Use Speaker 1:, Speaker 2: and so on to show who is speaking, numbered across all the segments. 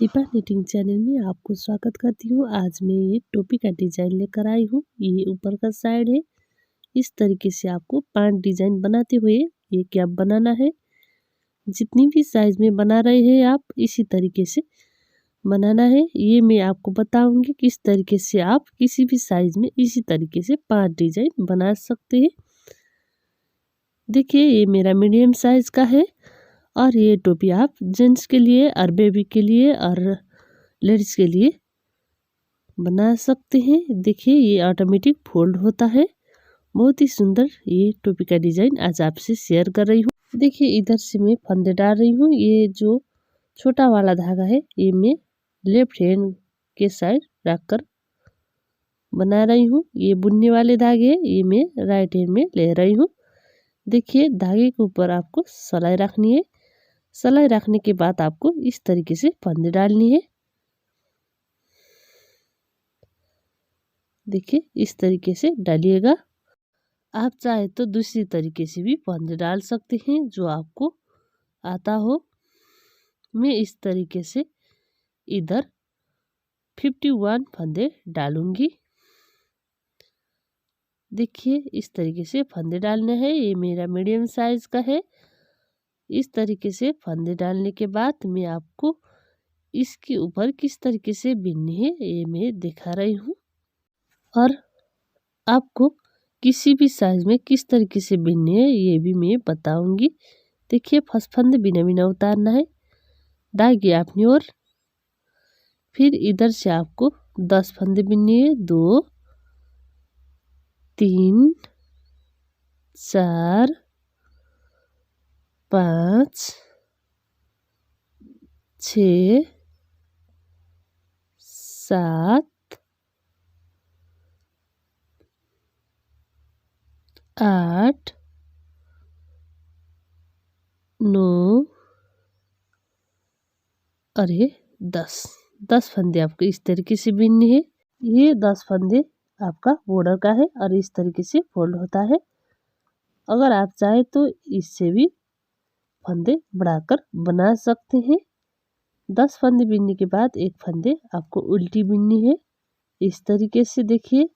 Speaker 1: Deepa knitting channel में आपको स्वागत करती हूँ। आज मैं ये टोपी का डिजाइन लेकर आई हूँ। ये ऊपर का साइड है। इस तरीके से आपको 5 डिजाइन बनाते हुए ये कैप बनाना है। जितनी भी साइज में बना रहे हैं आप इसी तरीके से बनाना है। ये मैं आपको बताऊंगी किस तरीके से आप किसी भी साइज में इसी तरीके से 5 डिजाइन बना सकते हैं। देखिए ये मेरा मीडियम साइज का है और ये टोपी आप जेंट्स के लिए और बेबी के लिए और लेडीज के लिए बना सकते हैं। देखिए ये ऑटोमेटिक फोल्ड होता है। बहुत ही सुंदर ये टोपी का डिजाइन आज आपसे शेयर कर रही हूँ। देखिए इधर से मैं फंदे डाल रही हूँ। ये जो छोटा वाला धागा है ये मैं लेफ्ट हैंड के साइड रखकर बना रही हूँ। ये बुनने वाले धागे ये मैं राइट हैंड में ले रही हूँ। देखिए धागे के ऊपर आपको सिलाई रखनी है। सिलाई रखने के बाद आपको इस तरीके से फंदे डालनी है। देखिए इस तरीके से डालिएगा। आप चाहे तो दूसरी तरीके से भी फंदे डाल सकते हैं जो आपको आता हो। मैं इस तरीके से इधर 51 फंदे डालूंगी। देखिए इस तरीके से फंदे डालने हैं। ये मेरा मीडियम साइज का है। इस तरीके से फंदे डालने के बाद मैं आपको इसके ऊपर किस तरीके से बिननी है ये मैं दिखा रही हूँ और आपको किसी भी साइज में किस तरीके से बिननी है ये भी मैं बताऊंगी। देखिए फर्स्ट फंदे बिना बिना उतारना है धागे अपनी ओर। फिर इधर से आपको 10 फंदे बिननी है। 2 3 4 5 6 7 8 9 और ये 10 फंदे आपको इस तरीके से बिननी है। ये 10 फंदे आपका बॉर्डर का है और इस तरीके से फोल्ड होता है। अगर आप चाहे तो इससे भी फंदे बढ़ाकर बना सकते हैं। 10 फंदे बिनने के बाद एक फंदे आपको उल्टी बिननी है। इस तरीके से देखिए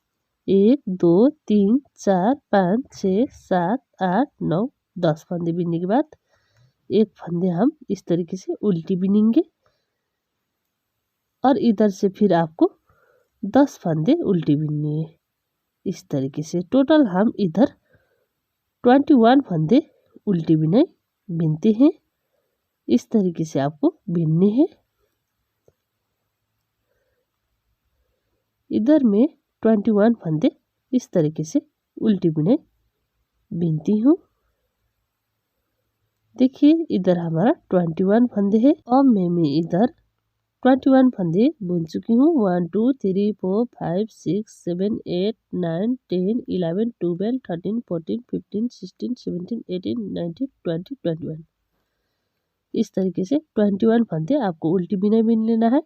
Speaker 1: 1 2 3 4 5 6 7 8 9 10 फंदे बिनने के बाद एक फंदे हम इस तरीके से उल्टी बिनेंगे और इधर से फिर आपको 10 फंदे उल्टी बिनने हैं। इस तरीके से टोटल हम इधर 21 फंदे उल्टी बिनाई बिनते हैं। इस तरीके से आपको बिनने हैं। इधर में 21 फंदे इस तरीके से उल्टी बिनाई बिनती हूँ। देखिए इधर हमारा 21 फंदे है। अब मैं इधर 21 फंदे बुन चुकी हूँ। 1 2 3 4 5 6 7 8 9 10 11 12 13 14 15 16 17 18 19 20 21 इस तरीके से 21 फंदे आपको उल्टी बिनाई बिन लेना है।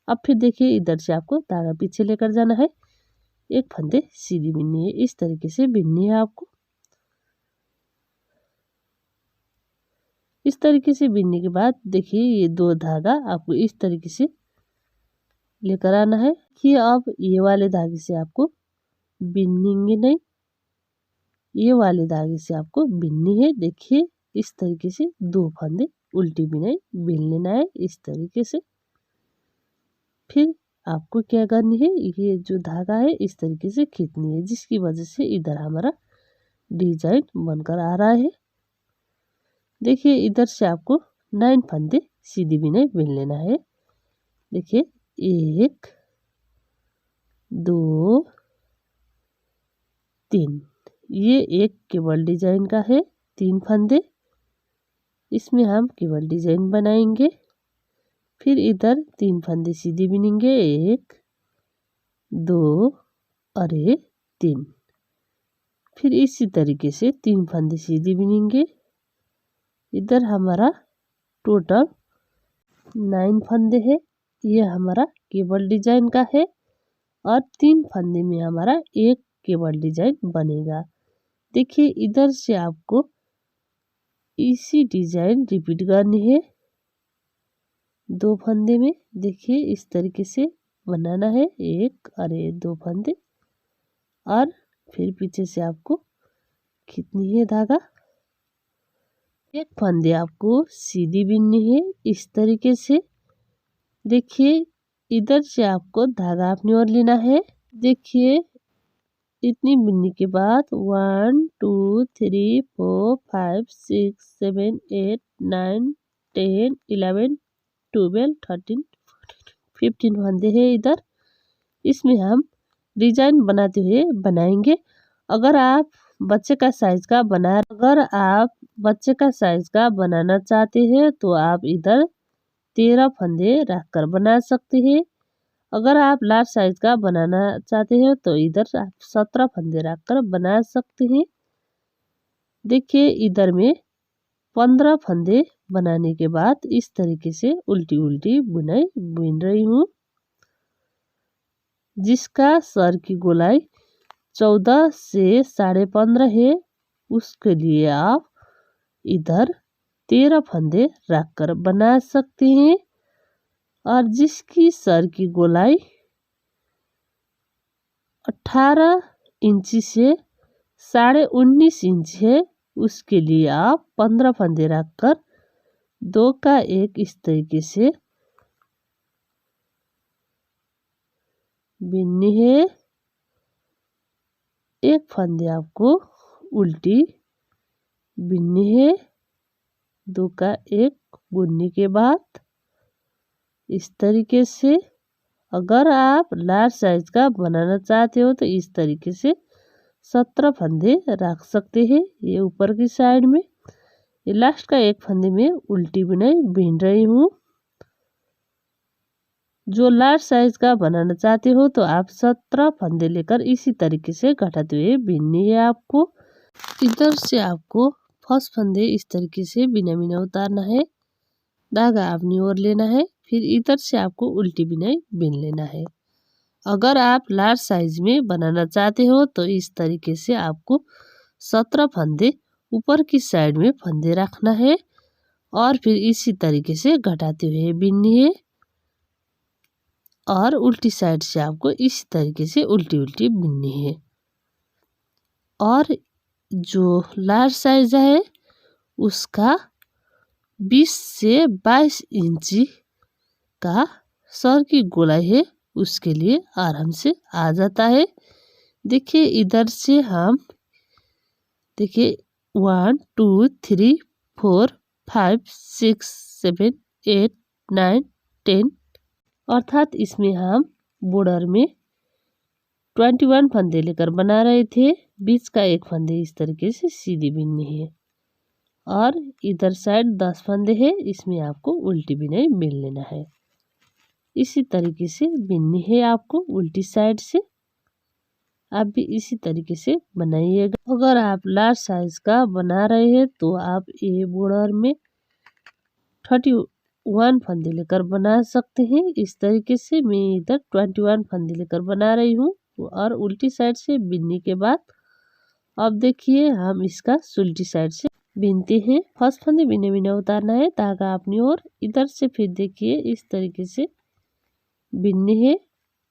Speaker 1: अब फिर देखिए इधर से आपको धागा पीछे लेकर जाना है। एक फंदे सीधी बिननी है। इस तरीके से बिननी है आपको। इस तरीके से बिनने के बाद देखिए ये 2 धागा आपको इस तरीके से लेकर आना है कि अब ये वाले धागे से आपको बिनेंगे नहीं, ये वाले धागे से आपको बिननी है। देखिए इस तरीके से 2 फंदे उल्टी बिनाई बिन लेना है इस तरीके से। फिर आपको क्या करनी है ये जो धागा है इस तरीके से खींचनी है जिसकी वजह से इधर हमारा डिजाइन बनकर आ रहा है। देखिए इधर से आपको 9 फंदे सीधी बिनाई बिन लेना है। देखिए 1 2 3 ये एक केवल डिजाइन का है। 3 फंदे इसमें हम केवल डिजाइन बनाएंगे। फिर इधर 3 फंदे सीधी बिनेंगे। 1 2 और 3। फिर इसी तरीके से 3 फंदे सीधी बिनेंगे। इधर हमारा टोटल 9 फंदे है। ये हमारा केवल डिजाइन का है और 3 फंदे में हमारा एक केवल डिजाइन बनेगा। देखिए इधर से आपको इसी डिजाइन रिपीट करनी है। 2 फंदे में देखिए इस तरीके से बनाना है, 1 और ये 2 फंदे, और फिर पीछे से आपको खींचनी है धागा। एक फंदे आपको सीधी बिननी है इस तरीके से। देखिए इधर से आपको धागा अपनी ओर लेना है। देखिए इतनी बिनने के बाद 1 2 3 4 5 6 7 8 9 10 11 12 13 15 फंदे हैं इधर। इसमें हम डिजाइन बनाते हुए बनाएंगे। अगर आप बच्चे का साइज का बनाना चाहते हैं तो आप इधर 13 फंदे रखकर बना सकते हैं। अगर आप लार्ज साइज का बनाना चाहते हैं तो इधर आप 17 फंदे रखकर बना सकते हैं। देखिए इधर में 15 फंदे बनाने के बाद इस तरीके से उल्टी उल्टी बुनाई बुन रही हूँ, जिसका सर की गोलाई 14 से 15.5 है। उसके लिए आप इधर 13 फंदे रखकर बना सकते हैं। और जिसकी सर की गोलाई 18 इंची से 19.5 इंच है, उसके लिए आप 15 फंदे रखकर 2 का 1 इस तरीके से बिननी है। एक फंदे आपको उल्टी बिननी है। 2 का 1 बुनने के बाद इस तरीके से। अगर आप लार्ज साइज का बनाना चाहते हो तो इस तरीके से 17 फंदे रख सकते हैं। ये ऊपर की साइड में, ये लास्ट का 1 फंदे में उल्टी बुनाई बिन रही हूँ। जो लार्ज साइज का बनाना चाहते हो तो आप 17 फंदे लेकर इसी तरीके से घटाते हुए बिननी है आपको। इधर से आपको फर्स्ट फंदे इस तरीके से बिना बिना उतारना है, धागा अपनी ओर लेना है, फिर इधर से आपको उल्टी बुनाई बिन लेना है। अगर आप लार्ज साइज में बनाना चाहते हो तो इस तरीके से आपको 17 फंदे ऊपर की साइड में फंदे रखना है और फिर इसी तरीके से घटाते हुए बिननी है। और उल्टी साइड से आपको इस तरीके से उल्टी उल्टी बिननी है। और जो लार्ज साइज है उसका 20 से 22 इंची का सर की गोलाई है, उसके लिए आराम से आ जाता है। देखिए इधर से हम 1 2 3 4 5 6 7 8 9 10, अर्थात इसमें हम बॉर्डर में 21 फंदे लेकर बना रहे थे। बीच का 1 फंदे इस तरीके से सीधी बिननी है और इधर साइड 10 फंदे है, इसमें आपको उल्टी बुनाई बिन लेना है। इसी तरीके से बिननी है आपको उल्टी साइड से। आप भी इसी तरीके से बनाइएगा। अगर आप लार्ज साइज का बना रहे हैं तो आप ये बॉर्डर में 31 फंदे लेकर बना सकते हैं। इस तरीके से मैं इधर 21 फंदे लेकर बना रही हूँ और उल्टी साइड से बिनने के बाद अब देखिए हम इसका उल्टी साइड से बिनते हैं। फर्स्ट फंदे बिना बिना उतारना है, धागा अपनी ओर। इधर से फिर देखिए इस तरीके से बिनने हैं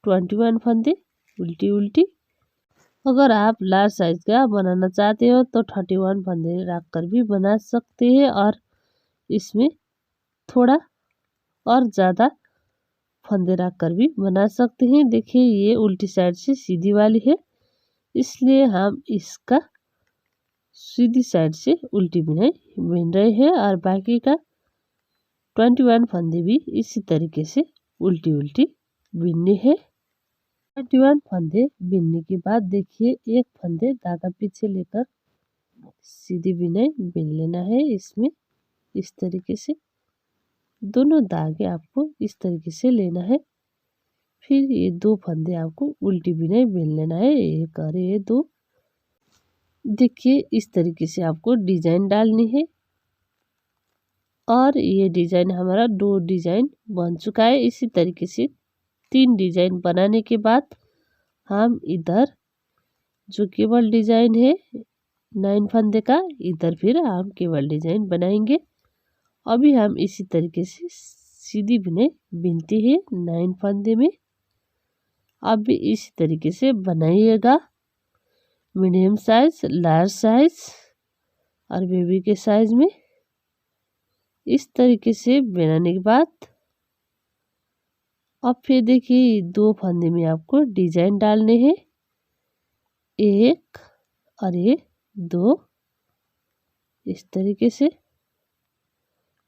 Speaker 1: 21 फंदे उल्टी उल्टी। अगर आप लार्ज साइज का बनाना चाहते हो तो 31 फंदे रखकर भी बना सकते हैं और इसमें थोड़ा और ज़्यादा फंदे रखकर भी बना सकते हैं। देखिए ये उल्टी साइड से सीधी वाली है, इसलिए हम इसका सीधी साइड से उल्टी बुनाई बिन रहे हैं और बाकी का 21 फंदे भी इसी तरीके से उल्टी उल्टी बिनने हैं। 21 फंदे बिनने के बाद देखिए 1 फंदे धागा पीछे लेकर सीधी बुनाई बिन लेना है। इसमें इस तरीके से दोनों धागे आपको इस तरीके से लेना है। फिर ये 2 फंदे आपको उल्टी बुनाई बिन लेना है, 1 और ये 2। देखिए इस तरीके से आपको डिजाइन डालनी है और ये डिजाइन हमारा 2 डिजाइन बन चुका है। इसी तरीके से 3 डिजाइन बनाने के बाद हम इधर जो केवल डिजाइन है 9 फंदे का, इधर फिर हम केवल डिजाइन बनाएंगे। अभी हम इसी तरीके से सीधी बुनाई बिनते हैं 9 फंदे में। आप भी इसी तरीके से बनाइएगा। मीडियम साइज, लार्ज साइज और बेबी के साइज में इस तरीके से बनाने के बाद अब फिर देखिए 2 फंदे में आपको डिजाइन डालने हैं। 1 और ये 2 इस तरीके से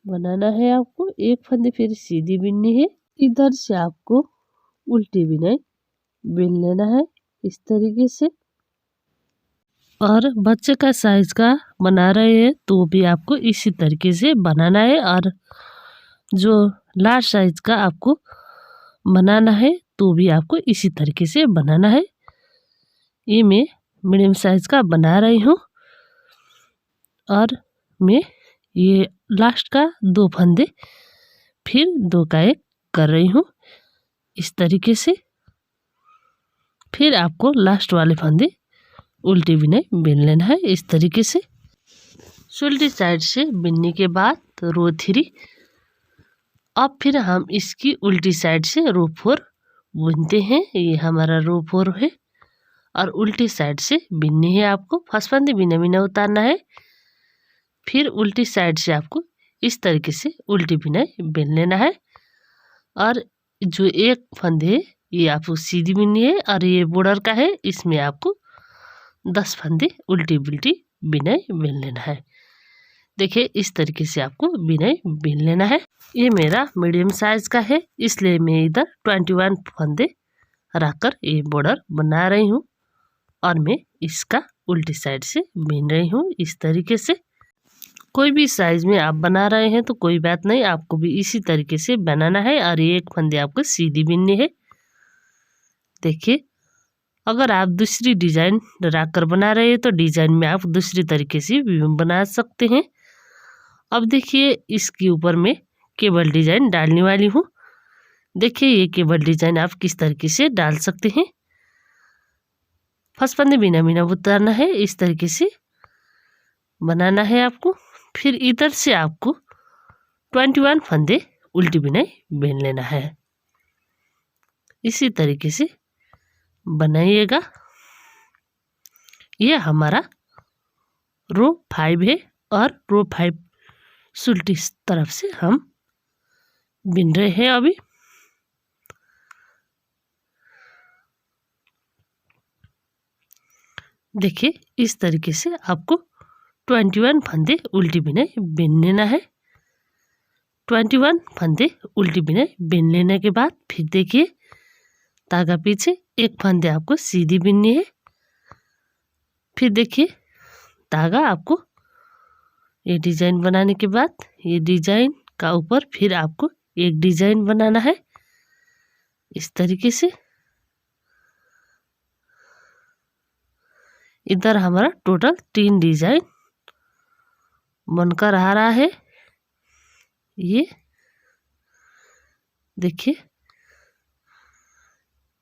Speaker 1: बनाना है आपको। एक फंदे फिर सीधी बिननी है। इधर से आपको उल्टी बिनाई बिन लेना है इस तरीके से। और बच्चे का साइज का बना रहे हैं तो भी आपको इसी तरीके से बनाना है। और जो लार्ज साइज का आपको बनाना है तो भी आपको इसी तरीके से बनाना है। ये मैं मीडियम साइज का बना रही हूँ और मैं ये लास्ट का 2 फंदे फिर 2 का 1 कर रही हूँ इस तरीके से। फिर आपको लास्ट वाले फंदे उल्टी बिनाई बिन लेना है इस तरीके से। उल्टी साइड से बिनने के बाद रो 3। अब फिर हम इसकी उल्टी साइड से रो 4 बुनते हैं। ये हमारा रो 4 है और उल्टी साइड से बिननी है आपको। फर्स्ट फंदे बिना बिना उतारना है। फिर उल्टी साइड से आपको इस तरीके से उल्टी बिनाई बिन लेना है। और जो एक फंदे है ये आपको सीधी बिननी है और ये बॉर्डर का है, इसमें आपको 10 फंदे उल्टी बिल्टी बिनाई बिन लेना है। देखिए इस तरीके से आपको बिनाई बिन लेना है। ये मेरा मीडियम साइज का है इसलिए मैं इधर 21 फंदे रखकर ये बॉर्डर बना रही हूँ और मैं इसका उल्टी साइड से बिन रही हूँ इस तरीके से। कोई भी साइज में आप बना रहे हैं तो कोई बात नहीं, आपको भी इसी तरीके से बनाना है। और ये एक फंदे आपको सीधी बिननी है। देखिए अगर आप दूसरी डिजाइन रखकर बना रहे हैं तो डिजाइन में आप दूसरी तरीके से भी बना सकते हैं। अब देखिए इसके ऊपर मैं केबल डिजाइन डालने वाली हूँ। देखिए ये केबल डिजाइन आप किस तरीके से डाल सकते हैं। फर्स्ट फंदे बिना बिना उतारना है इस तरीके से बनाना है आपको। फिर इधर से आपको 21 फंदे उल्टी बिनाई बिन लेना है। इसी तरीके से बनाइएगा। ये हमारा रो 5 है और रो 5 उल्टी तरफ से हम बिन रहे हैं अभी। देखिए इस तरीके से आपको 21 फंदे उल्टी बिनाई बिन लेना है। 21 फंदे उल्टी बिनाई बिन लेने के बाद फिर देखिए धागा पीछे एक फंदे आपको सीधी बिननी है। फिर देखिए धागा आपको ये डिजाइन बनाने के बाद ये डिजाइन का ऊपर फिर आपको एक डिजाइन बनाना है इस तरीके से। इधर हमारा टोटल 3 डिजाइन बनकर आ रहा है। ये देखिए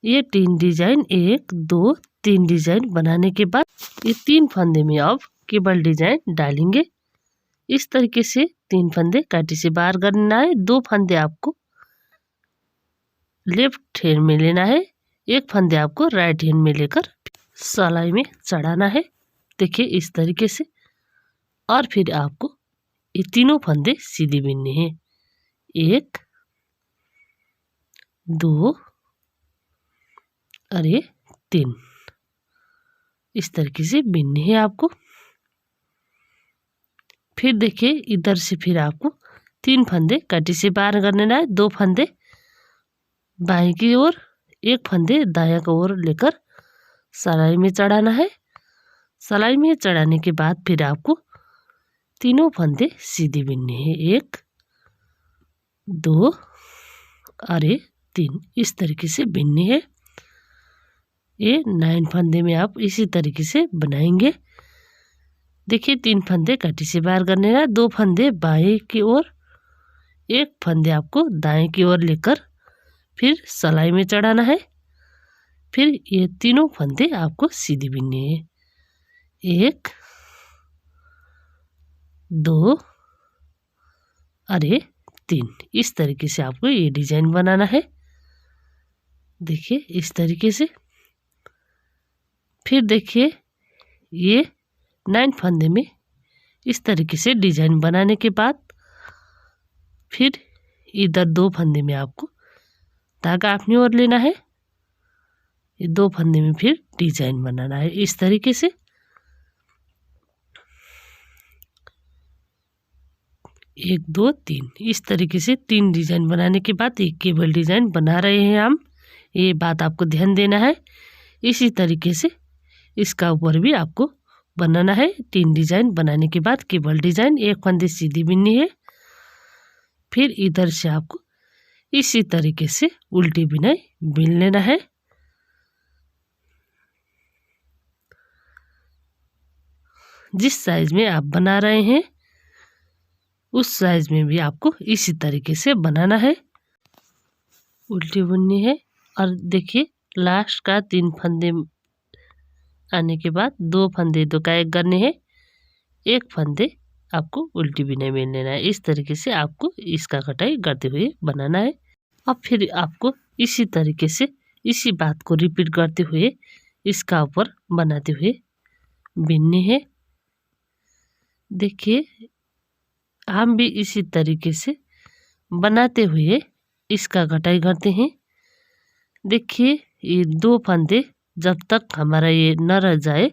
Speaker 1: ये 3 डिजाइन 1 2 3 डिजाइन बनाने के बाद ये 3 फंदे में अब केबल डिजाइन डालेंगे इस तरीके से। 3 फंदे काटी से बाहर करना है। 2 फंदे आपको लेफ्ट हैंड में लेना है, एक फंदे आपको राइट हैंड में लेकर सिलाई में चढ़ाना है। देखिए इस तरीके से। और फिर आपको ये तीनों फंदे सीधी बिनने हैं। 1 2 और ये 3 इस तरीके से बिनने हैं आपको। फिर देखिए इधर से फिर आपको 3 फंदे कटी से बाहर करना है। 2 फंदे बाएं की ओर, एक फंदे दायां की ओर लेकर सिलाई में चढ़ाना है। सिलाई में चढ़ाने के बाद फिर आपको तीनों फंदे सीधी बिनने हैं। 1 2 और ये 3 इस तरीके से बिनने हैं। ये 9 फंदे में आप इसी तरीके से बनाएंगे। देखिए 3 फंदे कटी से बाहर करने हैं। 2 फंदे बाएं की ओर, एक फंदे आपको दाएं की ओर लेकर फिर सिलाई में चढ़ाना है। फिर ये तीनों फंदे आपको सीधी बिनने हैं। 1 2 और ये 3, इस तरीके से आपको ये डिजाइन बनाना है। देखिए इस तरीके से। फिर देखिए ये 9 फंदे में इस तरीके से डिजाइन बनाने के बाद फिर इधर 2 फंदे में आपको धागा अपनी ओर लेना है। ये 2 फंदे में फिर डिजाइन बनाना है इस तरीके से। 1 2 3 इस तरीके से 3 डिजाइन बनाने के बाद एक केबल डिजाइन बना रहे हैं हम। ये बात आपको ध्यान देना है। इसी तरीके से इसका ऊपर भी आपको बनाना है। 3 डिजाइन बनाने के बाद केबल डिजाइन, एक फंदे सीधी बिननी है। फिर इधर से आपको इसी तरीके से उल्टी बिनाई बिन लेना है। जिस साइज में आप बना रहे हैं उस साइज में भी आपको इसी तरीके से बनाना है। उल्टी बुननी है। और देखिए लास्ट का 3 फंदे आने के बाद 2 फंदे दो का एक करने हैं। एक फंदे आपको उल्टी बिनाई बिन लेना है। इस तरीके से आपको इसका कटाई करते हुए बनाना है। अब फिर आपको इसी तरीके से इसी बात को रिपीट करते हुए इसका ऊपर बनाते हुए बिनने हैं। देखिए हम भी इसी तरीके से बनाते हुए इसका कटाई करते हैं। देखिए ये 2 फंदे जब तक हमारा ये न रह जाए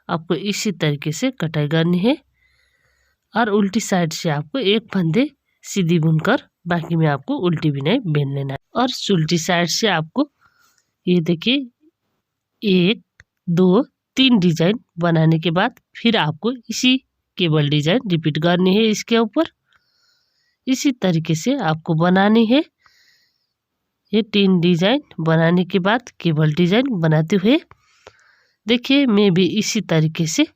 Speaker 1: आपको इसी तरीके से कटाई करनी है। और उल्टी साइड से आपको एक फंदे सीधी बुनकर बाकी में आपको उल्टी बिनाई बिन लेना है। और उल्टी साइड से आपको ये देखिए 1 2 3 डिजाइन बनाने के बाद फिर आपको इसी केबल डिजाइन रिपीट करनी है इसके ऊपर। इसी तरीके से आपको बनानी है। ये 3 डिजाइन बनाने के बाद केबल डिजाइन बनाते हुए देखिए मैं भी इसी तरीके से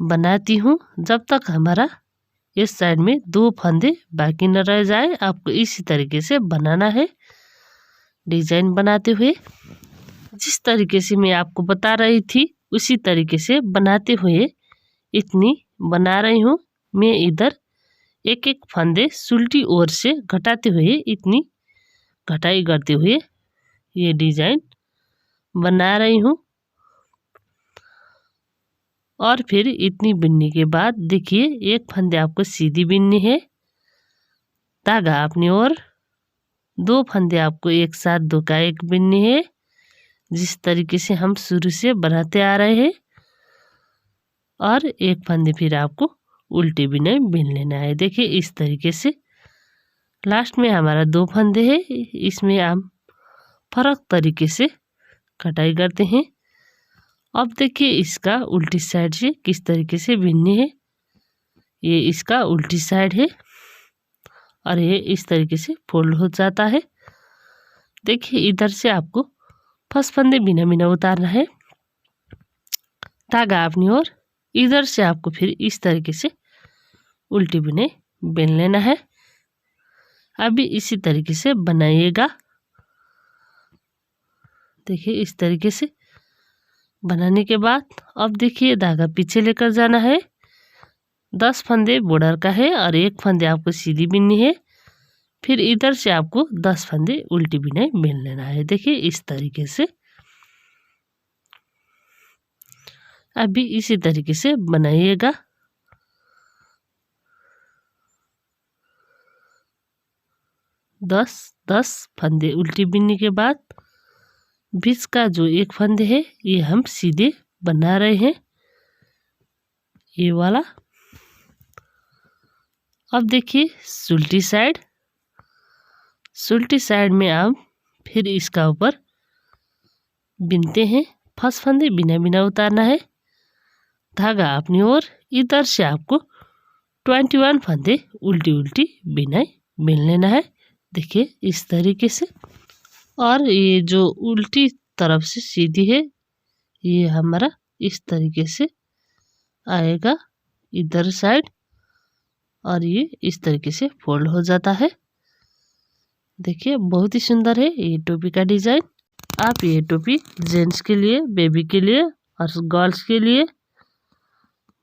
Speaker 1: बनाती हूँ जब तक हमारा इस साइड में 2 फंदे बाकी न रह जाए। आपको इसी तरीके से बनाना है डिजाइन बनाते हुए। जिस तरीके से मैं आपको बता रही थी उसी तरीके से बनाते हुए इतनी बना रही हूँ। मैं इधर एक एक फंदे सुल्टी ओर से घटाते हुए इतनी घटाई करते हुए ये डिजाइन बना रही हूँ। और फिर इतनी बिनने के बाद देखिए एक फंदे आपको सीधी बिननी है, धागा अपनी ओर, 2 फंदे आपको एक साथ 2 का एक बिननी है जिस तरीके से हम शुरू से बनाते आ रहे हैं। और एक फंदे फिर आपको उल्टी बिनाई बिन लेना है। देखिए इस तरीके से लास्ट में हमारा 2 फंदे है, इसमें हम फर्क तरीके से कटाई करते हैं। अब देखिए इसका उल्टी साइड से किस तरीके से बिननी है। ये इसका उल्टी साइड है और ये इस तरीके से फोल्ड हो जाता है। देखिए इधर से आपको फर्स्ट फंदे बिना बिना उतारना है, धागा अपनी ओर। इधर से आपको फिर इस तरीके से उल्टी बिनाई बिन लेना है। अभी इसी तरीके से बनाइएगा। देखिए इस तरीके से बनाने के बाद अब देखिए धागा पीछे लेकर जाना है। 10 फंदे बॉर्डर का है और एक फंदे आपको सीधी बिननी है। फिर इधर से आपको 10 फंदे उल्टी बिनाई बिन लेना है। देखिए इस तरीके से अभी इसी तरीके से बनाइएगा। दस फंदे उल्टी बिनने के बाद बीच का जो एक फंदे है ये हम सीधे बना रहे हैं, ये वाला। अब देखिए सुल्टी साइड में हम फिर इसका ऊपर बिनते हैं। फर्स्ट फंदे बिना बिना उतारना है, धागा अपनी ओर। इधर से आपको 21 फंदे उल्टी उल्टी बिनाई बिन लेना है। देखिए इस तरीके से। और ये जो उल्टी तरफ से सीधी है ये हमारा इस तरीके से आएगा इधर साइड और ये इस तरीके से फोल्ड हो जाता है। देखिए बहुत ही सुंदर है ये टोपी का डिजाइन। आप ये टोपी जेंट्स के लिए, बेबी के लिए और गर्ल्स के लिए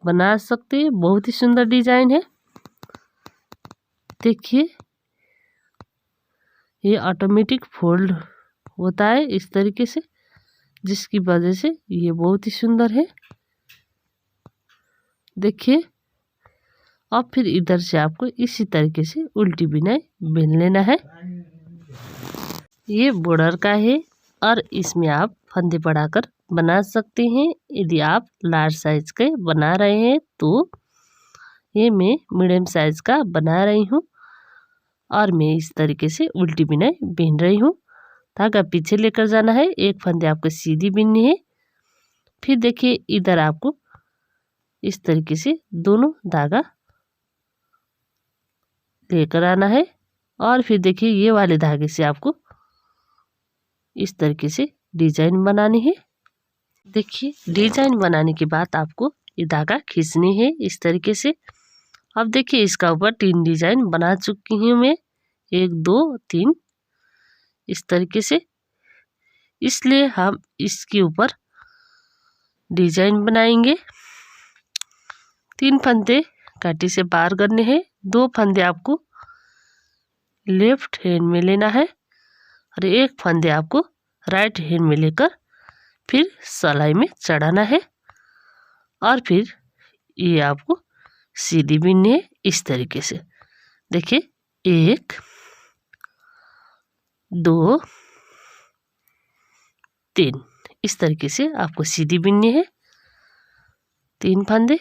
Speaker 1: बना सकते हैं। बहुत ही सुंदर डिजाइन है। देखिए ये ऑटोमेटिक फोल्ड होता है इस तरीके से, जिसकी वजह से ये बहुत ही सुंदर है। देखिए, अब फिर इधर से आपको इसी तरीके से उल्टी बिनाई बिन लेना है। ये बॉर्डर का है और इसमें आप फंदे बढ़ाकर बना सकते हैं। यदि आप लार्ज साइज के बना रहे हैं तो ये मैं मीडियम साइज का बना रही हूँ और मैं इस तरीके से उल्टी बिनाई बिन रही हूँ। धागा पीछे लेकर जाना है, एक फंदे आपको सीधी बिननी है। फिर देखिए, इधर आपको इस तरीके से दोनों धागा लेकर आना है और फिर देखिए, ये वाले धागे से आपको इस तरीके से डिजाइन बनानी है। देखिए, डिजाइन बनाने के बाद आपको ये धागा खींचनी है इस तरीके से। अब देखिए, इसका ऊपर 3 डिजाइन बना चुकी हूँ मैं, 1 2 3 इस तरीके से। इसलिए हम इसके ऊपर डिजाइन बनाएंगे। 3 फंदे काटी से पार करने हैं। 2 फंदे आपको लेफ्ट हैंड में लेना है और 1 फंदे आपको राइट हैंड में लेकर फिर सिलाई में चढ़ाना है और फिर ये आपको सीधी बिननी है इस तरीके से। देखिए, 1 2 3 इस तरीके से आपको सीधी बिननी है। 3 फंदे।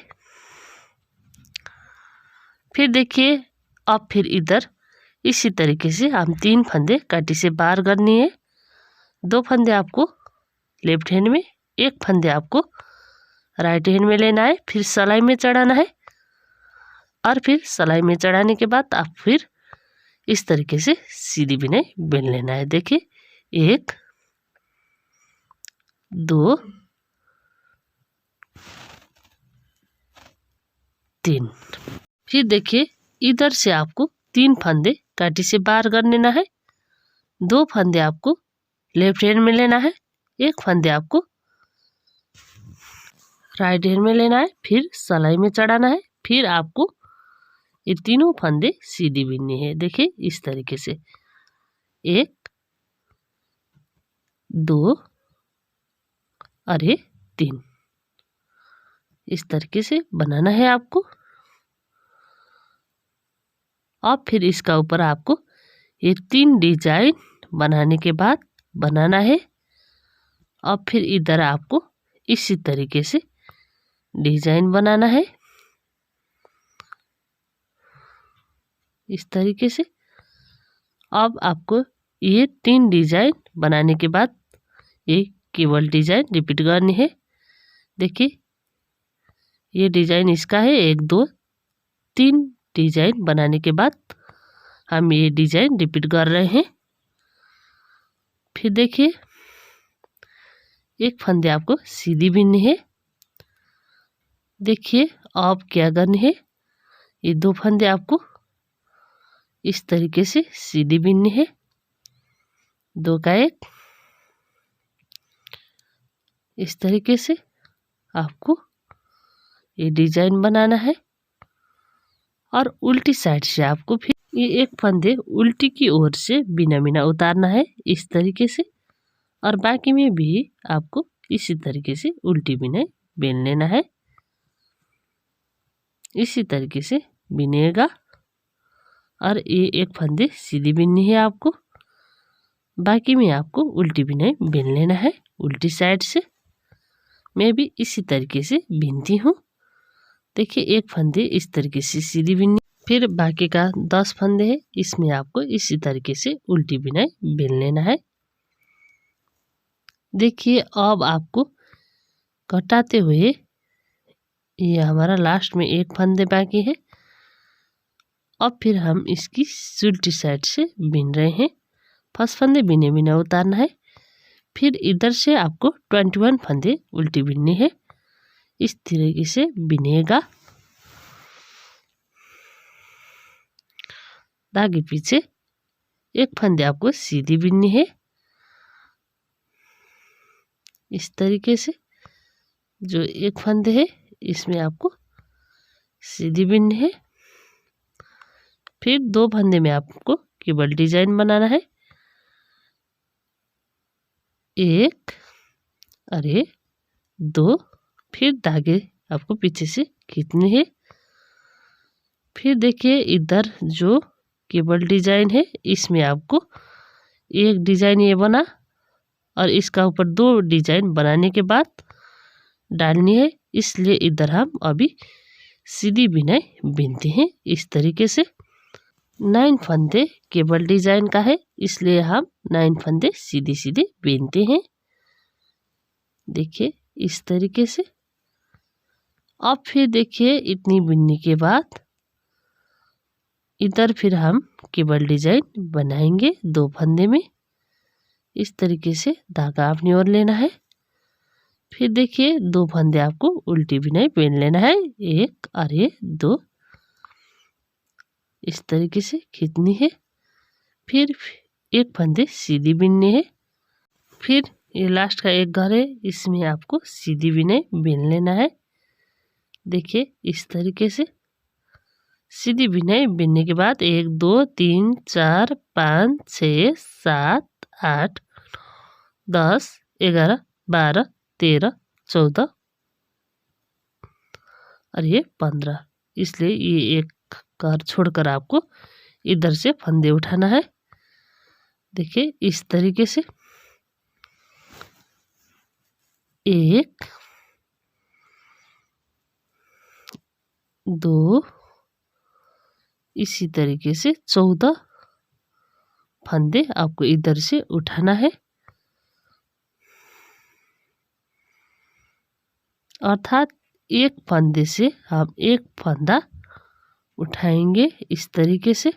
Speaker 1: फिर देखिए, अब फिर इधर इसी तरीके से हम 3 फंदे काटी से बाहर करनी है। 2 फंदे आपको लेफ्ट हैंड में, 1 फंदे आपको राइट हैंड में लेना है, फिर सिलाई में चढ़ाना है और फिर सिलाई में चढ़ाने के बाद आप फिर इस तरीके से सीधी बिनाई बिन लेना है। देखिए, 1 2 3। फिर देखिए, इधर से आपको 3 फंदे काटी से बाहर कर लेना है। 2 फंदे आपको लेफ्ट हैंड में लेना है, 1 फंदे आपको राइट हैंड में लेना है, फिर सिलाई में चढ़ाना है। फिर आपको ये तीनों फंदे सीधी बिननी है। देखिए, इस तरीके से 1 2 और ये 3 इस तरीके से बनाना है आपको। अब फिर इसका ऊपर आपको ये 3 डिजाइन बनाने के बाद बनाना है। अब फिर इधर आपको इसी तरीके से डिजाइन बनाना है इस तरीके से। अब आपको ये 3 डिजाइन बनाने के बाद ये केवल डिजाइन रिपीट करनी है। देखिए, ये डिजाइन इसका है। 1 2 3 डिजाइन बनाने के बाद हम ये डिजाइन रिपीट कर रहे हैं। फिर देखिए, 1 फंदे आपको सीधी बिननी है। देखिए, अब क्या करनी है, ये 2 फंदे आपको इस तरीके से सीधी बिननी है। 2 का 1 इस तरीके से आपको ये डिजाइन बनाना है और उल्टी साइड से आपको फिर ये 1 फंदे उल्टी की ओर से बिना बिना उतारना है इस तरीके से और बाकी में भी आपको इसी तरीके से उल्टी बिनाई बिन लेना है। इसी तरीके से बिनेगा और ये 1 फंदे सीधी बिननी है आपको। बाकी में आपको उल्टी बिनाई बिन लेना है उल्टी साइड से। मैं भी इसी तरीके से बिनती हूँ। देखिए, 1 फंदे इस तरीके से सीधी बिननी, फिर बाकी का 10 फंदे है, इसमें आपको इसी तरीके से उल्टी बिनाई बिन लेना है। देखिए, अब आपको घटाते हुए ये हमारा लास्ट में 1 फंदे बाकी है। अब फिर हम इसकी उल्टी साइड से बिन रहे हैं। फर्स्ट फंदे बिने बिना उतारना है। फिर इधर से आपको 21 फंदे उल्टी बिननी है इस तरीके से बिनेगा। धागे पीछे 1 फंदे आपको सीधी बिननी है इस तरीके से। जो 1 फंदे है इसमें आपको सीधी बिननी है। फिर 2 फंदे में आपको केवल डिजाइन बनाना है एक और ये 2, फिर धागे आपको पीछे से खींचने हैं। फिर देखिए इधर जो केबल डिजाइन है इसमें आपको एक डिजाइन ये बना और इसका ऊपर 2 डिजाइन बनाने के बाद डालनी है, इसलिए इधर हम अभी सीधी बिनाई बीनते हैं। इस तरीके से 9 फंदे केबल डिजाइन का है, इसलिए हम 9 फंदे सीधे सीधे बीनते हैं। देखिए इस तरीके से। अब फिर देखिए इतनी बीनने के बाद इधर फिर हम केबल डिजाइन बनाएंगे 2 फंदे में। इस तरीके से धागा अपनी ओर लेना है। फिर देखिए 2 फंदे आपको उल्टी बिनाई बीन लेना है, 1 और ये 2 इस तरीके से खींचनी है। फिर 1 फंदे सीधी बीननी है। फिर ये लास्ट का एक घर है, इसमें आपको सीधी बिनाई बीन लेना है। देखिए इस तरीके से सीधी बिनाई बीनने के बाद 1 2 3 4 5 6 7 8 10 11 12 13 14 और ये 15, इसलिए ये एक घर छोड़कर आपको इधर से फंदे उठाना है। देखिए इस तरीके से 1 2 इसी तरीके से 14 फंदे आपको इधर से उठाना है। अर्थात एक फंदे से हम एक फंदा उठाएंगे इस तरीके से।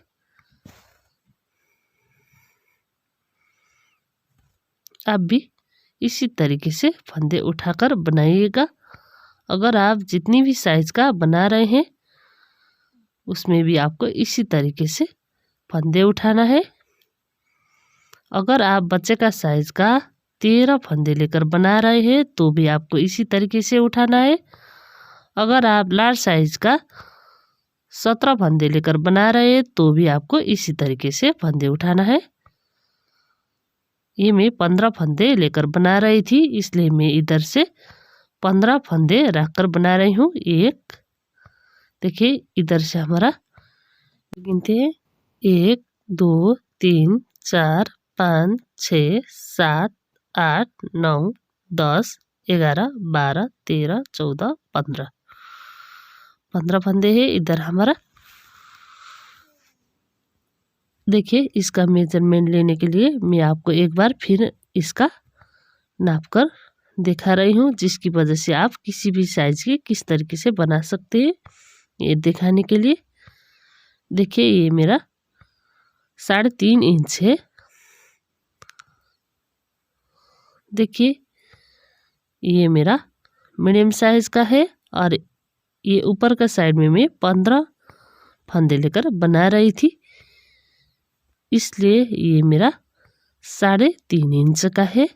Speaker 1: आप भी इसी तरीके से फंदे उठाकर बनाइएगा। अगर आप जितनी भी साइज का बना रहे हैं उसमें भी आपको इसी तरीके से फंदे उठाना है। अगर आप बच्चे का साइज का 13 फंदे लेकर बना रहे हैं तो भी आपको इसी तरीके से उठाना है। अगर आप लार्ज साइज का 17 फंदे लेकर बना रहे हैं तो भी आपको इसी तरीके से फंदे उठाना है। ये मैं 15 फंदे लेकर बना रही थी, इसलिए मैं इधर से 15 फंदे रखकर बना रही हूँ। 1 देखिए इधर से हमारा गिनते हैं 1 2 3 4 5 6 7 8 9 10 11 12 13 14 15 फंदे है इधर हमारा। देखिए इसका मेजरमेंट लेने के लिए मैं आपको एक बार फिर इसका नाप कर दिखा रही हूँ, जिसकी वजह से आप किसी भी साइज की किस तरीके से बना सकते हैं ये दिखाने के लिए। देखिए ये मेरा 3.5 इंच है। देखिए ये मेरा मीडियम साइज का है और ये ऊपर का साइड में मैं 15 फंदे लेकर बना रही थी, इसलिए ये मेरा 3.5 इंच का है।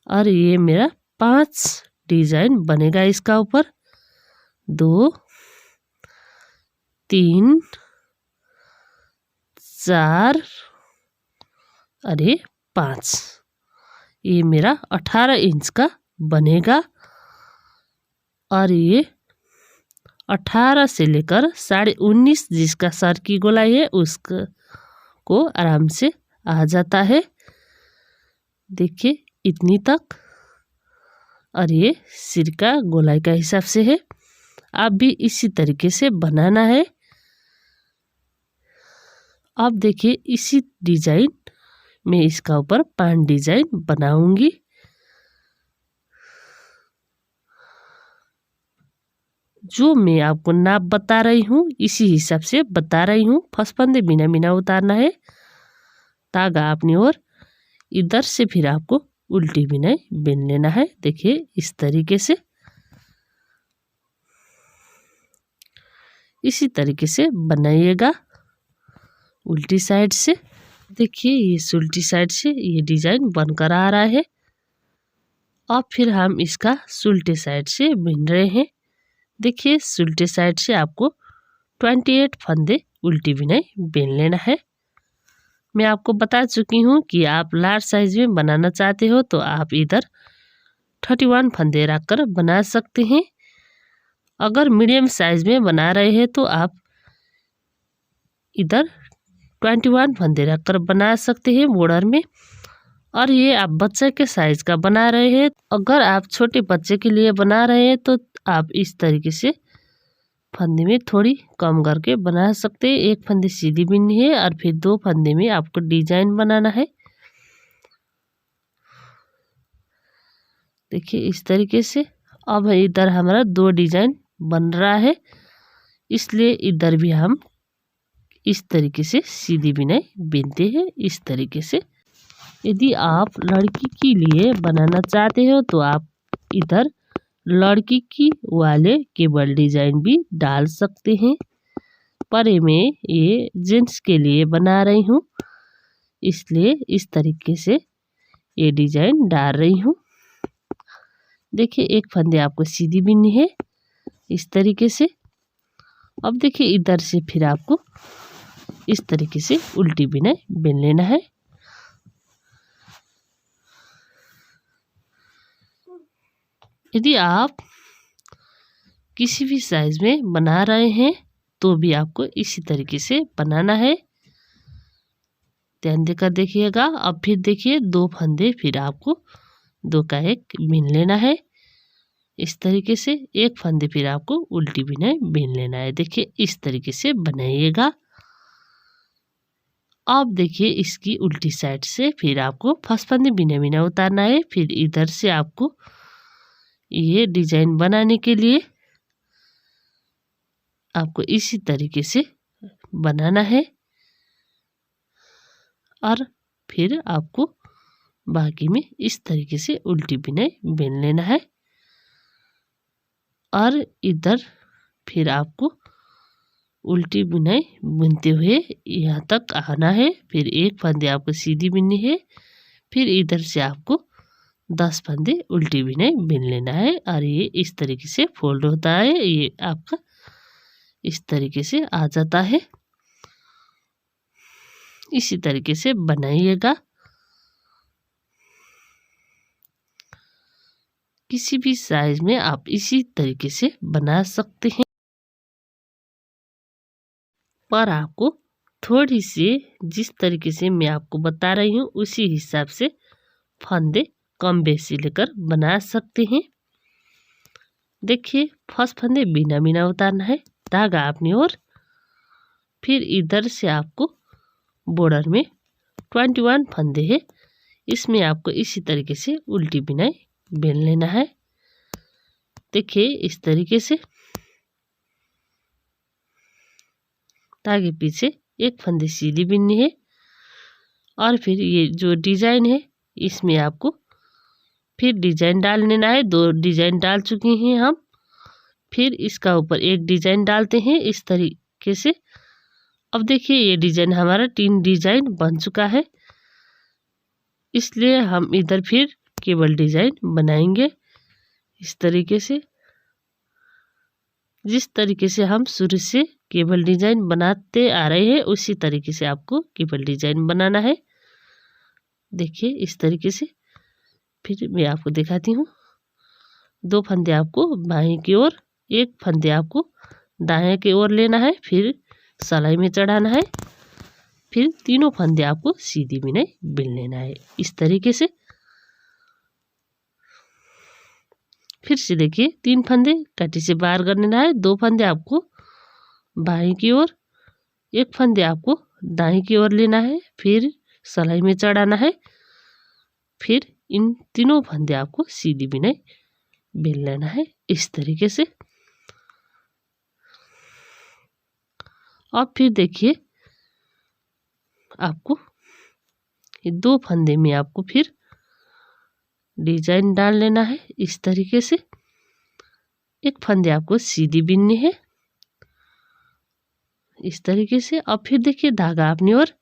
Speaker 1: और ये मेरा 5 डिजाइन बनेगा इसका ऊपर, 2 3 4 और ये 5। ये मेरा 18 इंच का बनेगा और ये 18 से लेकर 19.5 जिसका सर की गोलाई है उसका को आराम से आ जाता है। देखिए इतनी तक, और ये सिर का गोलाई का हिसाब से है। आप भी इसी तरीके से बनाना है। अब देखिए इसी डिजाइन में इसका ऊपर 5 डिजाइन बनाऊंगी। जो मैं आपको नाप बता रही हूँ इसी हिसाब से बता रही हूँ। फर्स्ट फंदे बिना बिना उतारना है, धागा अपनी ओर, इधर से फिर आपको उल्टी बिनाई बिन लेना है। देखिए इस तरीके से, इसी तरीके से बनाइएगा उल्टी साइड से। देखिए ये उल्टी साइड से ये डिजाइन बनकर आ रहा है। अब फिर हम इसका उल्टे साइड से बिन रहे हैं। देखिए उल्टे साइड से आपको 28 फंदे उल्टी बिनाई बिन लेना है। मैं आपको बता चुकी हूँ कि आप लार्ज साइज में बनाना चाहते हो तो आप इधर 31 फंदे रखकर बना सकते हैं। अगर मीडियम साइज में बना रहे हैं तो आप इधर 21 फंदे रखकर बना सकते हैं बॉर्डर में। और ये आप बच्चे के साइज का बना रहे हैं, अगर आप छोटे बच्चे के लिए बना रहे हैं तो आप इस तरीके से फंदे में थोड़ी कम करके बना सकते हैं। एक फंदे सीधी बिननी है और फिर 2 फंदे में आपको डिजाइन बनाना है। देखिए इस तरीके से। अब इधर हमारा 2 डिजाइन बन रहा है, इसलिए इधर भी हम इस तरीके से सीधी बिनाई बिनते हैं इस तरीके से। यदि आप लड़की के लिए बनाना चाहते हो तो आप इधर लड़की की वाले केबल डिजाइन भी डाल सकते हैं, पर मैं ये जेंट्स के लिए बना रही हूँ, इसलिए इस तरीके से ये डिजाइन डाल रही हूँ। देखिए एक फंदे आपको सीधी बिननी है इस तरीके से। अब देखिए इधर से फिर आपको इस तरीके से उल्टी बिनाई बिन लेना है। यदि आप किसी भी साइज में बना रहे हैं तो भी आपको इसी तरीके से बनाना है, ध्यान देकर देखिएगा। अब फिर देखिए 2 फंदे फिर आपको 2 का 1 बिन लेना है इस तरीके से। एक फंदे फिर आपको उल्टी बिनाई बिन लेना है। देखिए इस तरीके से बनाइएगा। अब देखिए इसकी उल्टी साइड से फिर आपको फर्स्ट फंदे बिना बिना उतारना है। फिर इधर से आपको ये डिजाइन बनाने के लिए आपको इसी तरीके से बनाना है और फिर आपको बाकी में इस तरीके से उल्टी बिनाई बिन लेना है। और इधर फिर आपको उल्टी बुनाई बुनते हुए यहाँ तक आना है। फिर एक फंदे आपको सीधी बिननी है, फिर इधर से आपको 10 फंदे उल्टी बुनाई बिन लेना है। और ये इस तरीके से फोल्ड होता है, ये आपका इस तरीके से आ जाता है। इसी तरीके से बनाइएगा। किसी भी साइज में आप इसी तरीके से बना सकते हैं, पर आपको थोड़ी सी जिस तरीके से मैं आपको बता रही हूँ उसी हिसाब से फंदे कम बेसी लेकर बना सकते हैं। देखिए फर्स्ट फंदे बिना बिना उतारना है, धागा अपनी ओर। फिर इधर से आपको बॉर्डर में 21 फंदे है, इसमें आपको इसी तरीके से उल्टी बिनाई बिन लेना है। देखिए इस तरीके से ताकि पीछे एक फंदे सीधी बिननी है। और फिर ये जो डिजाइन है इसमें आपको फिर डिजाइन डाल लेना है। 2 डिजाइन डाल चुके हैं हम, फिर इसका ऊपर एक डिजाइन डालते हैं इस तरीके से। अब देखिए ये डिजाइन हमारा 3 डिजाइन बन चुका है, इसलिए हम इधर फिर केबल डिजाइन बनाएंगे इस तरीके से। जिस तरीके से हम शुरू से केबल डिजाइन बनाते आ रहे हैं उसी तरीके से आपको केबल डिजाइन बनाना है। देखिए इस तरीके से। फिर मैं आपको दिखाती हूँ। 2 फंदे आपको बाएं की ओर, एक फंदे आपको दाएं की ओर लेना है, फिर सिलाई में चढ़ाना है। फिर तीनों फंदे आपको सीधी बिनाई बिन लेना है इस तरीके से। फिर से देखिए 3 फंदे काटी से बाहर कर लेना है। 2 फंदे आपको बाएं की ओर, एक फंदे आपको दाएं की ओर लेना है, फिर सिलाई में चढ़ाना है। फिर इन तीनों फंदे आपको सीधी बिनाई बिन लेना है इस तरीके से। अब फिर देखिए आपको ये 2 फंदे में आपको फिर डिजाइन डाल लेना है इस तरीके से। एक फंदे आपको सीधी बिननी है इस तरीके से। अब फिर देखिए धागा अपनी ओर,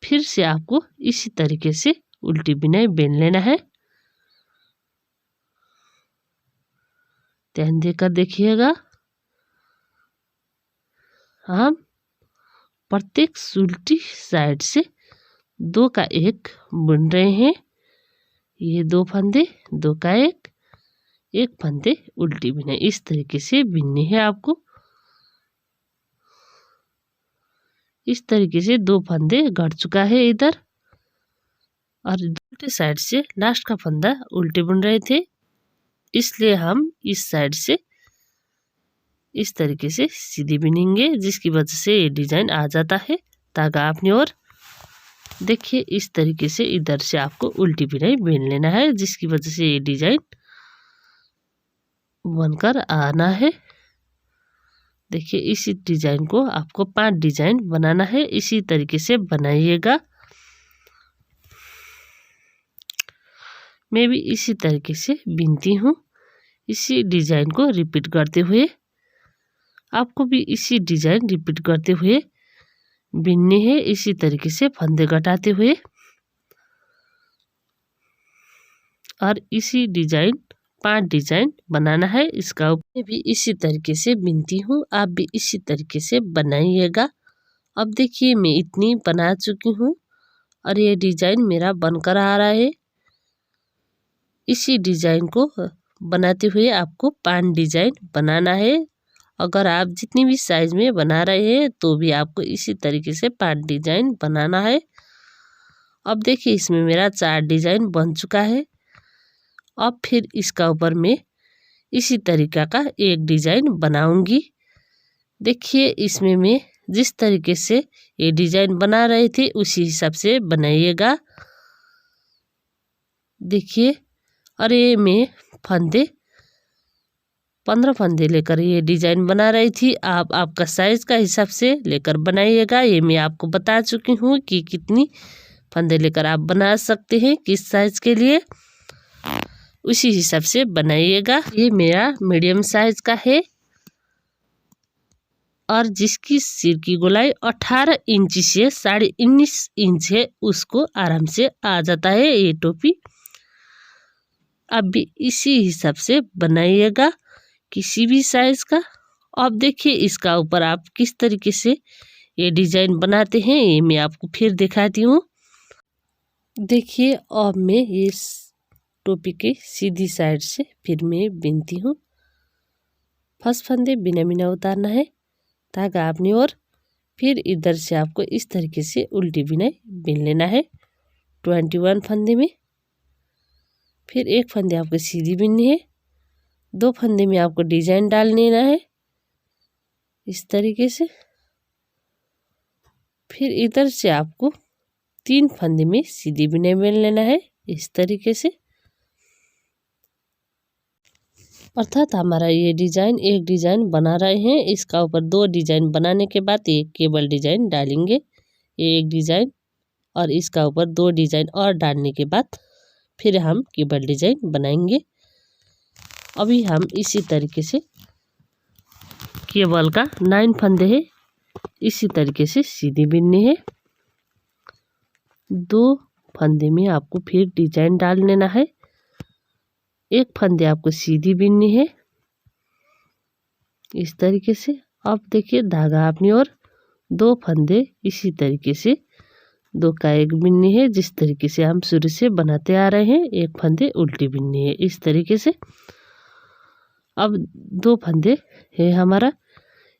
Speaker 1: फिर से आपको इसी तरीके से उल्टी बिनाई बिन लेना है। ध्यान देकर देखिएगा। हम प्रत्येक उल्टी साइड से 2 का 1 बुन रहे हैं। ये 2 फंदे, 2 का 1 फंदे उल्टी बिनाई, इस तरीके से बिननी है आपको। इस तरीके से 2 फंदे घट चुका है इधर, और उल्टे साइड से लास्ट का फंदा उल्टे बुन रहे थे, इसलिए हम इस साइड से इस तरीके से सीधी बिनेंगे, जिसकी वजह से ये डिजाइन आ जाता है। धागा अपनी ओर देखिए, इस तरीके से इधर से आपको उल्टी बिनाई बिन लेना है, जिसकी वजह से ये डिजाइन बनकर आना है। देखिए, इसी डिजाइन को आपको 5 डिजाइन बनाना है, इसी तरीके से बनाइएगा। मैं भी इसी तरीके से बिनती हूँ। इसी डिजाइन को रिपीट करते हुए आपको भी इसी डिजाइन रिपीट करते हुए बिनने हैं, इसी तरीके से फंदे घटाते हुए, और इसी डिजाइन 5 डिजाइन बनाना है। इसका मैं भी इसी तरीके से बिनती हूँ, आप भी इसी तरीके से बनाइएगा। अब देखिए, मैं इतनी बना चुकी हूँ और ये डिजाइन मेरा बनकर आ रहा है। इसी डिजाइन को बनाते हुए आपको 5 डिजाइन बनाना है। अगर आप जितनी भी साइज में बना रहे हैं तो भी आपको इसी तरीके से 5 डिजाइन बनाना है। अब देखिए, इसमें मेरा 4 डिजाइन बन चुका है। अब फिर इसका ऊपर मैं इसी तरीका का एक डिजाइन बनाऊंगी। देखिए, इसमें मैं जिस तरीके से ये डिजाइन बना रहे थे उसी हिसाब से बनाइएगा। देखिए, और ये मैं फंदे 15 फंदे लेकर ये डिजाइन बना रही थी। आप आपका साइज का हिसाब से लेकर बनाइएगा। ये मैं आपको बता चुकी हूँ कि कितनी फंदे लेकर आप बना सकते हैं, किस साइज के लिए, उसी हिसाब से बनाइएगा। ये मेरा मीडियम साइज का है और जिसकी सिर की गोलाई 18 इंच से 19.5 इंच है, उसको आराम से आ जाता है ये टोपी। आप भी इसी हिसाब से बनाइएगा, किसी भी साइज का। अब देखिए, इसका ऊपर आप किस तरीके से ये डिजाइन बनाते हैं, ये मैं आपको फिर दिखाती हूँ। देखिए, अब मैं इस टोपी के सीधी साइड से फिर मैं बिनती हूँ। फर्स्ट फंदे बिना बिना उतारना है, धागा अपनी ओर, फिर इधर से आपको इस तरीके से उल्टी बिनाई बिन लेना है 21 फंदे में। फिर एक फंदे आपको सीधी बिननी है, 2 फंदे में आपको डिजाइन डाल लेना है इस तरीके से। फिर इधर से आपको 3 फंदे में सीधी बिनाई बिन लेना है इस तरीके से। अर्थात हमारा ये डिजाइन एक डिजाइन बना रहे हैं, इसका ऊपर 2 डिजाइन बनाने के बाद एक केबल डिजाइन डालेंगे, ये एक डिजाइन, और इसका ऊपर 2 डिजाइन और डालने के बाद फिर हम केबल डिजाइन बनाएंगे। अभी हम इसी तरीके से केबल का 9 फंदे है, इसी तरीके से सीधी बिननी है। 2 फंदे में आपको फिर डिजाइन डाल लेना है, एक फंदे आपको सीधी बिननी है इस तरीके से। अब देखिए, धागा अपनी ओर, 2 फंदे इसी तरीके से 2 का 1 बिननी है, जिस तरीके से हम शुरू से बनाते आ रहे हैं। एक फंदे उल्टी बिननी है इस तरीके से। अब 2 फंदे है हमारा,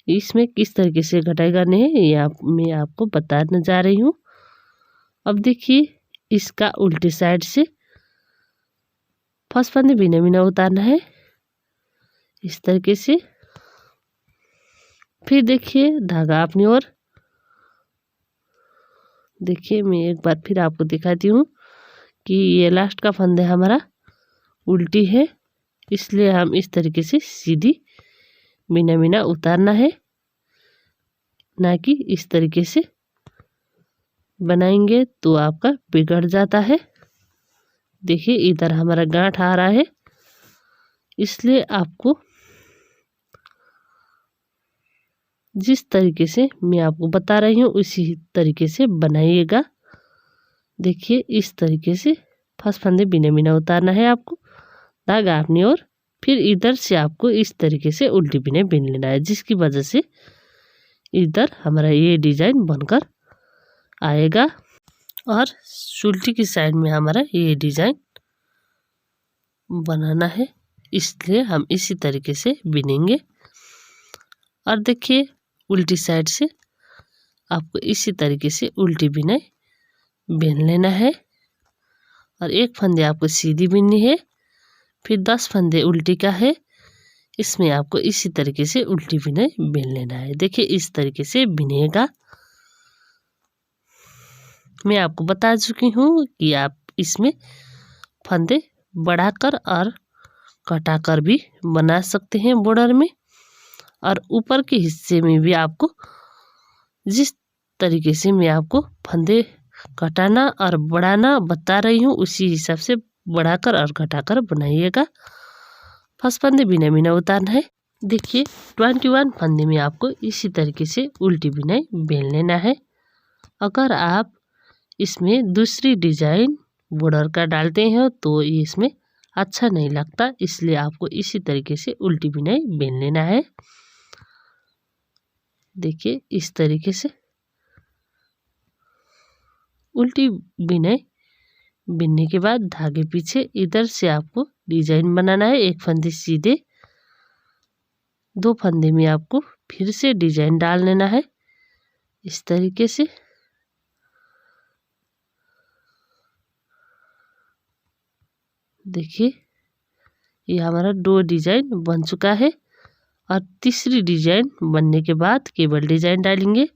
Speaker 1: इसमें किस तरीके से घटाई करनी है ये मैं आपको बताने जा रही हूँ। अब देखिए, इसका उल्टे साइड से फर्स्ट फंदे बिना बिना उतारना है इस तरीके से। फिर देखिए, धागा अपनी ओर, देखिए मैं एक बार फिर आपको दिखाती हूँ कि ये लास्ट का फंदे हमारा उल्टी है, इसलिए हम इस तरीके से सीधी बिना बिना उतारना है, ना कि इस तरीके से बनाएंगे तो आपका बिगड़ जाता है। देखिए, इधर हमारा गांठ आ रहा है, इसलिए आपको जिस तरीके से मैं आपको बता रही हूँ उसी तरीके से बनाइएगा। देखिए, इस तरीके से फर्स्ट फंदे बिना बिना उतारना है आपको, धागा अपनी ओर, फिर इधर से आपको इस तरीके से उल्टी बिना बिन लेना है, जिसकी वजह से इधर हमारा ये डिजाइन बनकर आएगा। और उल्टी की साइड में हमारा ये डिज़ाइन बनाना है, इसलिए हम इसी तरीके से बिनेंगे। और देखिए उल्टी साइड से आपको इसी तरीके से उल्टी बिनाई बिन लेना है। और एक फंदे आपको सीधी बिननी है, फिर 10 फंदे उल्टी का है, इसमें आपको इसी तरीके से उल्टी बिनाई बिन लेना है। देखिए इस तरीके से बिनेगा। मैं आपको बता चुकी हूँ कि आप इसमें फंदे बढ़ाकर और घटाकर भी बना सकते हैं बॉर्डर में। और ऊपर के हिस्से में भी आपको जिस तरीके से मैं आपको फंदे घटाना और बढ़ाना बता रही हूँ उसी हिसाब से बढ़ाकर और घटाकर बनाइएगा। फर्स्ट फंदे बिना बिना उतारना है। देखिए 21 फंदे में आपको इसी तरीके से उल्टी बिनाई बेल लेना है। अगर आप इसमें दूसरी डिजाइन बॉर्डर का डालते हैं तो ये इसमें अच्छा नहीं लगता, इसलिए आपको इसी तरीके से उल्टी बिनाई बेल लेना है। देखिए इस तरीके से उल्टी बिनाई बिनने के बाद धागे पीछे इधर से आपको डिजाइन बनाना है। एक फंदे सीधे, 2 फंदे में आपको फिर से डिजाइन डाल लेना है इस तरीके से। देखिए ये हमारा 2 डिजाइन बन चुका है। और तीसरी डिजाइन बनने के बाद केबल डिजाइन डालेंगे।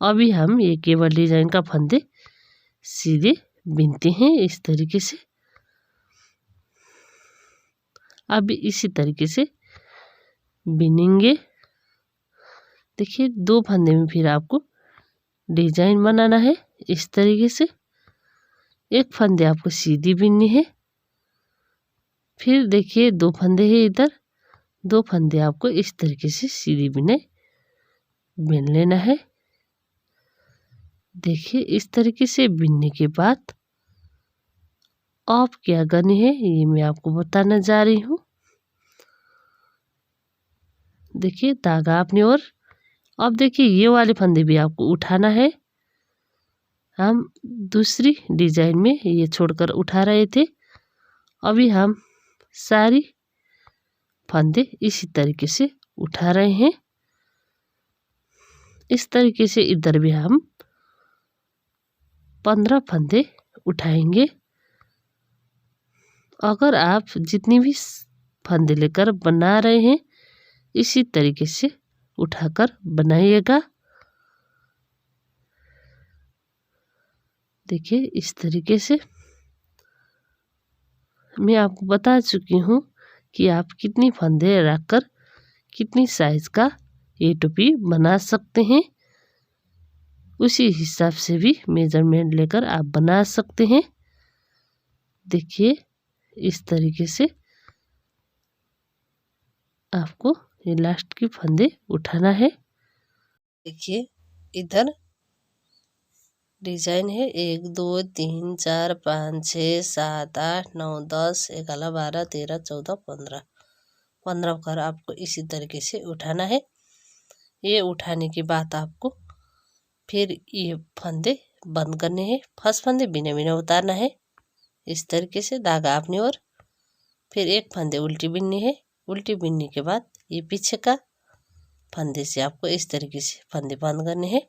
Speaker 1: अभी हम ये केबल डिजाइन का फंदे सीधे बिनते हैं इस तरीके से। अभी इसी तरीके से बिनेंगे। देखिए 2 फंदे में फिर आपको डिजाइन बनाना है इस तरीके से। एक फंदे आपको सीधी बिननी है, फिर देखिए 2 फंदे हैं इधर, 2 फंदे आपको इस तरीके से सीधी बिनाई बिन लेना है। देखिए इस तरीके से बिनने के बाद अब क्या करनी है ये मैं आपको बताने जा रही हूँ। देखिए धागा अपनी ओर। अब देखिए ये वाले फंदे भी आपको उठाना है। हम दूसरी डिजाइन में ये छोड़कर उठा रहे थे, अभी हम सारी फंदे इसी तरीके से उठा रहे हैं। इस तरीके से इधर भी हम 15 फंदे उठाएंगे। अगर आप जितनी भी फंदे लेकर बना रहे हैं इसी तरीके से उठाकर बनाइएगा। देखिए इस तरीके से मैं आपको बता चुकी हूँ कि आप कितनी फंदे रखकर कितनी साइज का ये टोपी बना सकते हैं। उसी हिसाब से भी मेजरमेंट लेकर आप बना सकते हैं। देखिए इस तरीके से आपको ये लास्ट की फंदे उठाना है। देखिए इधर डिजाइन है 1 2 3 4 5 6 7 8 9 10 11 12 13 14 15 15 कर आपको इसी तरीके से उठाना है। ये उठाने के बाद आपको फिर ये फंदे बंद करने हैं। फर्स्ट फंदे बिना बिना उतारना है इस तरीके से, धागा अपनी ओर। फिर एक फंदे उल्टी बिननी है। उल्टी बिनने के बाद ये पीछे का फंदे से आपको इस तरीके से फंदे बंद करने हैं।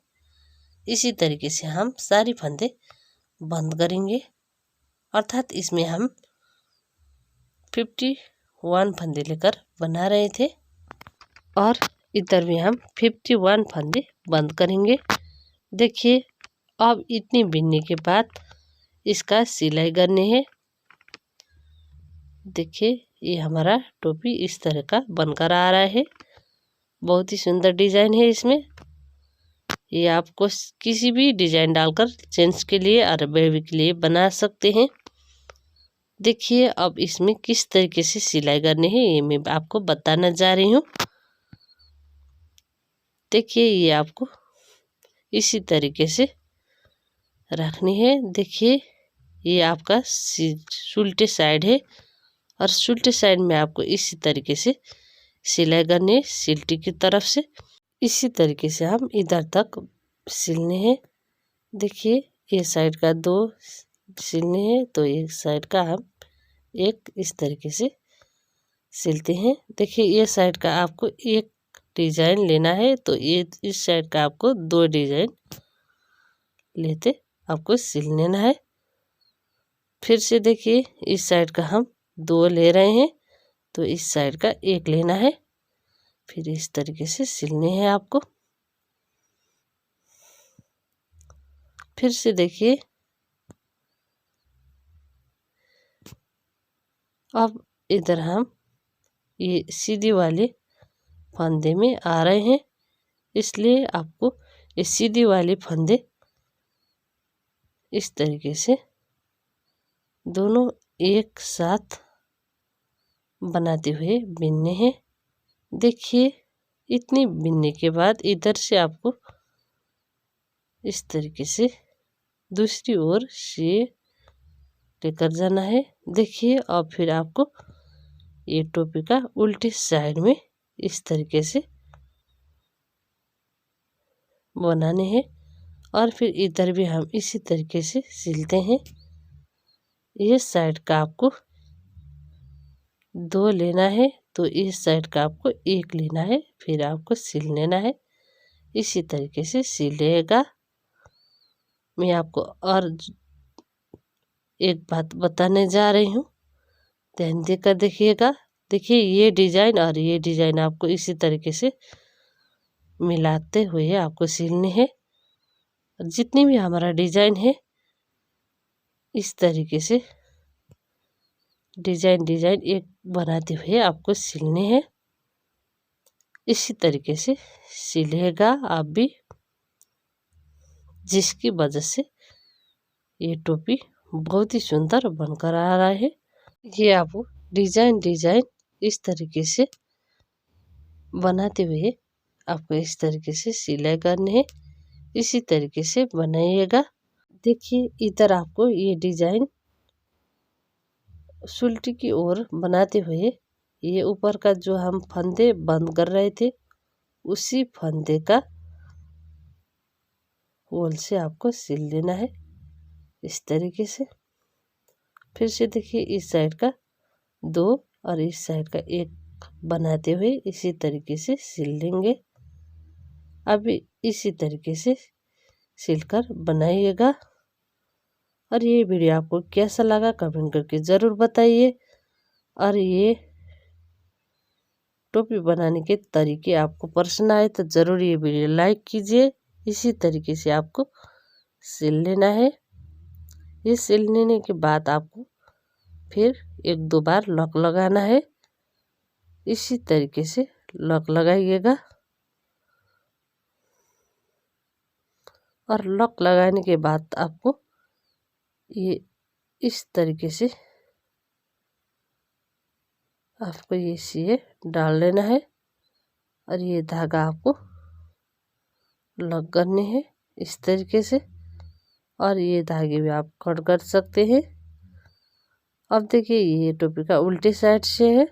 Speaker 1: इसी तरीके से हम सारी फंदे बंद करेंगे। अर्थात इसमें हम 51 फंदे लेकर बना रहे थे और इधर भी हम 51 फंदे बंद करेंगे। देखिए अब इतनी बिनने के बाद इसका सिलाई करने हैं। देखिए ये हमारा टोपी इस तरह का बनकर आ रहा है। बहुत ही सुंदर डिजाइन है इसमें। ये आपको किसी भी डिजाइन डालकर जेंट्स के लिए और बेबी के लिए बना सकते हैं। देखिए अब इसमें किस तरीके से सिलाई करनी है ये मैं आपको बताना जा रही हूँ। देखिए ये आपको इसी तरीके से रखनी है। देखिए ये आपका उल्टे साइड है और उल्टे साइड में आपको इसी तरीके से सिलाई करनी है सिल्टी की तरफ से। इसी तरीके से हम इधर तक सिलने हैं। देखिए ये साइड का 2 सिलने हैं, तो एक साइड का हम एक इस तरीके से सिलते हैं। देखिए ये साइड का आपको एक डिजाइन लेना है, तो ये इस साइड का आपको 2 डिजाइन लेते आपको सिल लेना है। फिर से देखिए इस साइड का हम 2 ले रहे हैं, तो इस साइड का 1 लेना है, फिर इस तरीके से सिलने हैं आपको। फिर से देखिए अब इधर हम ये सीधी वाले फंदे में आ रहे हैं, इसलिए आपको ये सीधी वाले फंदे इस तरीके से दोनों एक साथ बनाते हुए बिनने हैं। देखिए इतनी बिनने के बाद इधर से आपको इस तरीके से दूसरी ओर से लेकर जाना है। देखिए और फिर आपको ये टोपी का उल्टी साइड में इस तरीके से बनाने हैं, और फिर इधर भी हम इसी तरीके से सिलते हैं। ये साइड का आपको 2 लेना है, तो इस साइड का आपको 1 लेना है, फिर आपको सिल लेना है। इसी तरीके से सिलेगा। मैं आपको और एक बात बताने जा रही हूँ, ध्यान देकर देखिएगा। देखिए ये डिज़ाइन और ये डिज़ाइन आपको इसी तरीके से मिलाते हुए आपको सिलने हैं। जितनी भी हमारा डिज़ाइन है इस तरीके से डिज़ाइन एक बनाते हुए आपको सिलने हैं। इसी तरीके से सिलेगा आप भी, जिसकी वजह से ये टोपी बहुत ही सुंदर बनकर आ रहा है। ये आपको डिज़ाइन इस तरीके से बनाते हुए आपको इस तरीके से सिलाई करनी है। इसी तरीके से बनाइएगा। देखिए इधर आपको ये डिज़ाइन सुल्टी की ओर बनाते हुए ये ऊपर का जो हम फंदे बंद कर रहे थे उसी फंदे का होल से आपको सिल लेना है इस तरीके से। फिर से देखिए इस साइड का 2 और इस साइड का 1 बनाते हुए इसी तरीके से सिल लेंगे। अभी इसी तरीके से सिलकर बनाइएगा। और ये वीडियो आपको कैसा लगा कमेंट करके ज़रूर बताइए। और ये टोपी बनाने के तरीके आपको पसंद आए तो ज़रूर ये वीडियो लाइक कीजिए। इसी तरीके से आपको सिल लेना है। ये सिल लेने के बाद आपको फिर 1-2 बार लॉक लगाना है। इसी तरीके से लॉक लगाइएगा। और लॉक लगाने के बाद आपको ये इस तरीके से आपको ये सिए डाल लेना है, और ये धागा आपको लॉक करने हैं इस तरीके से। और ये धागे भी आप कट कर सकते हैं। अब देखिए ये टोपी का उल्टी साइड से है।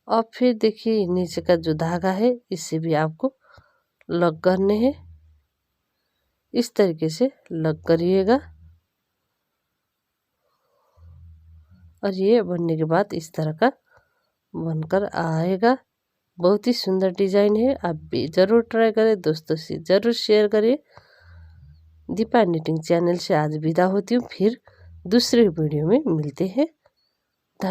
Speaker 1: और फिर देखिए नीचे का जो धागा है इसे भी आपको लॉक करने हैं। इस तरीके से लॉक करिएगा। और ये बनने के बाद इस तरह का बनकर आएगा। बहुत ही सुंदर डिज़ाइन है। आप भी ज़रूर ट्राई करें, दोस्तों से ज़रूर शेयर करिए। दीपा निटिंग चैनल से आज विदा होती हूँ, फिर दूसरे वीडियो में मिलते हैं।